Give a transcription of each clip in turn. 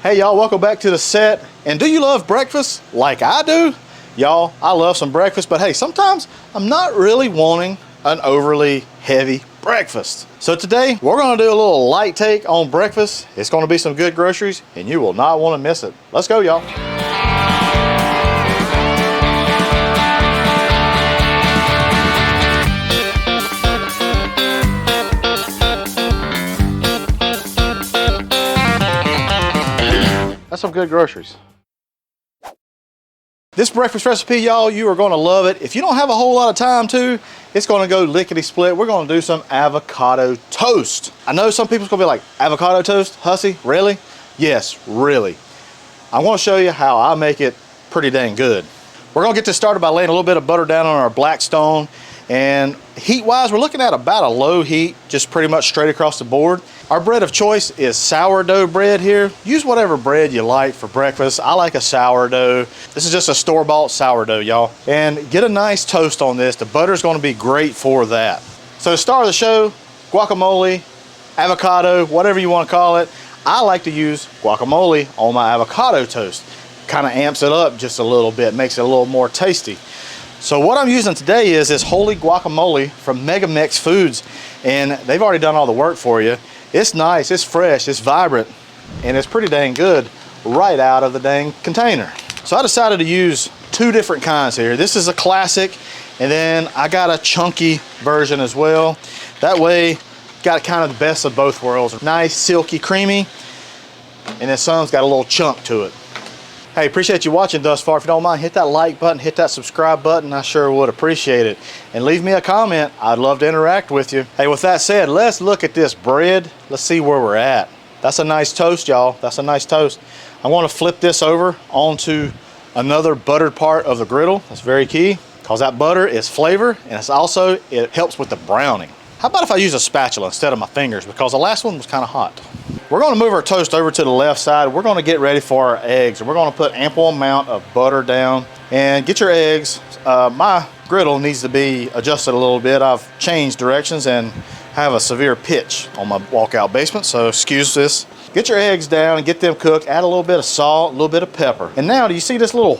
Hey y'all, welcome back to the set. And do you love breakfast like I do? Y'all, I love some breakfast, but hey, sometimes I'm not really wanting an overly heavy breakfast. So today, we're gonna do a little light take on breakfast. It's gonna be some good groceries, and you will not wanna miss it. Let's go, y'all. That's some good groceries. This breakfast recipe, y'all, you are gonna love it. If you don't have a whole lot of time to, it's gonna go lickety-split. We're gonna do some avocado toast. I know some people's gonna be like, avocado toast, Hussey, really? Yes, really. I wanna show you how I make it pretty dang good. We're gonna get this started by laying a little bit of butter down on our Blackstone. And heat-wise, we're looking at about a low heat, just pretty much straight across the board. Our bread of choice is sourdough bread here. Use whatever bread you like for breakfast. I like a sourdough. This is just a store-bought sourdough, y'all. And get a nice toast on this. The butter's gonna be great for that. So to start the show, guacamole, avocado, whatever you wanna call it. I like to use guacamole on my avocado toast. Kind of amps it up just a little bit, makes it a little more tasty. So what I'm using today is this Wholly Guacamole from Megamix Foods, and they've already done all the work for you. It's nice, it's fresh, it's vibrant, and it's pretty dang good right out of the dang container. So I decided to use two different kinds here. This is a classic, and then I got a chunky version as well. That way, got kind of the best of both worlds. Nice, silky, creamy, and then some's got a little chunk to it. Hey, appreciate you watching thus far. If you don't mind, hit that like button, hit that subscribe button. I sure would appreciate it. And leave me a comment. I'd love to interact with you. Hey, with that said, let's look at this bread. Let's see where we're at. That's a nice toast, y'all. That's a nice toast. I want to flip this over onto another buttered part of the griddle. That's very key, because that butter is flavor, and it helps with the browning. How about if I use a spatula instead of my fingers, because the last one was kind of hot. We're gonna move our toast over to the left side. We're gonna get ready for our eggs, and we're gonna put ample amount of butter down. And get your eggs. My griddle needs to be adjusted a little bit. I've changed directions and have a severe pitch on my walkout basement, so excuse this. Get your eggs down and get them cooked. Add a little bit of salt, a little bit of pepper. And now, do you see this little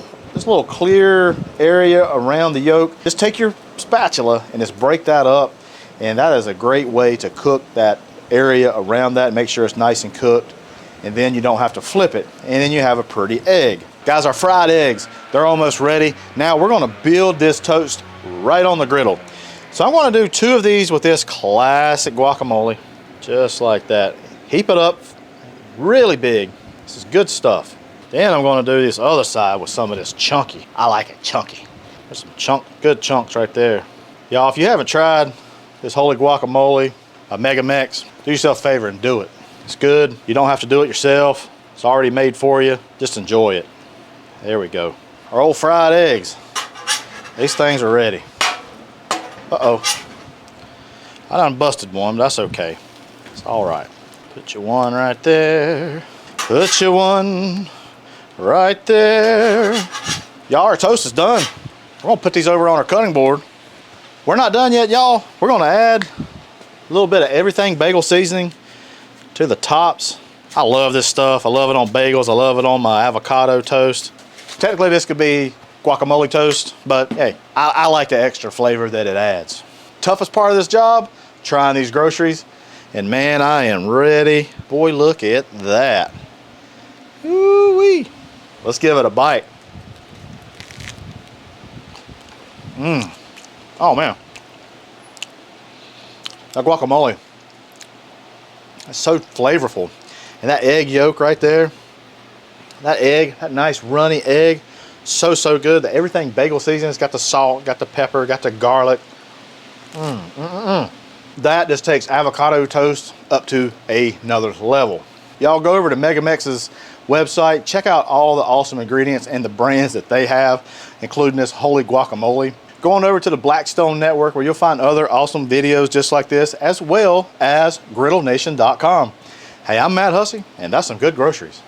clear area around the yolk? Just take your spatula and just break that up. And that is a great way to cook that area around that. Make sure it's nice and cooked, and then you don't have to flip it, and then you have a pretty egg. Guys, our fried eggs, they're almost ready. Now we're gonna build this toast right on the griddle. So I'm gonna do two of these with this classic guacamole, just like that. Heap it up really big. This is good stuff. Then I'm gonna do this other side with some of this chunky. I like it chunky. There's some good chunks right there. Y'all, if you haven't tried this Wholly Guacamole, Megamix, do yourself a favor and do it. It's good. You don't have to do it yourself. It's already made for you. Just enjoy it. There we go. Our old fried eggs. These things are ready. Uh-oh. I done busted one, but that's okay. It's all right. Put your one right there. Put your one right there. Y'all, our toast is done. We're gonna put these over on our cutting board. We're not done yet, y'all. We're gonna add a little bit of everything bagel seasoning to the tops. I love this stuff. I love it on bagels. I love it on my avocado toast. Technically, this could be guacamole toast, but hey, I like the extra flavor that it adds. Toughest part of this job, trying these groceries, and man, I am ready. Boy, look at that. Ooh-wee. Let's give it a bite. Oh man. That guacamole, it's so flavorful. And that egg yolk right there, that nice runny egg, so good. Everything bagel seasoning, it's got the salt, got the pepper, got the garlic. That just takes avocado toast up to another level. Y'all go over to Megamix's website, check out all the awesome ingredients and the brands that they have, including this Wholly Guacamole. Go on over to the Blackstone Network, where you'll find other awesome videos just like this, as well as griddlenation.com. Hey, I'm Matt Hussey, and that's some good groceries.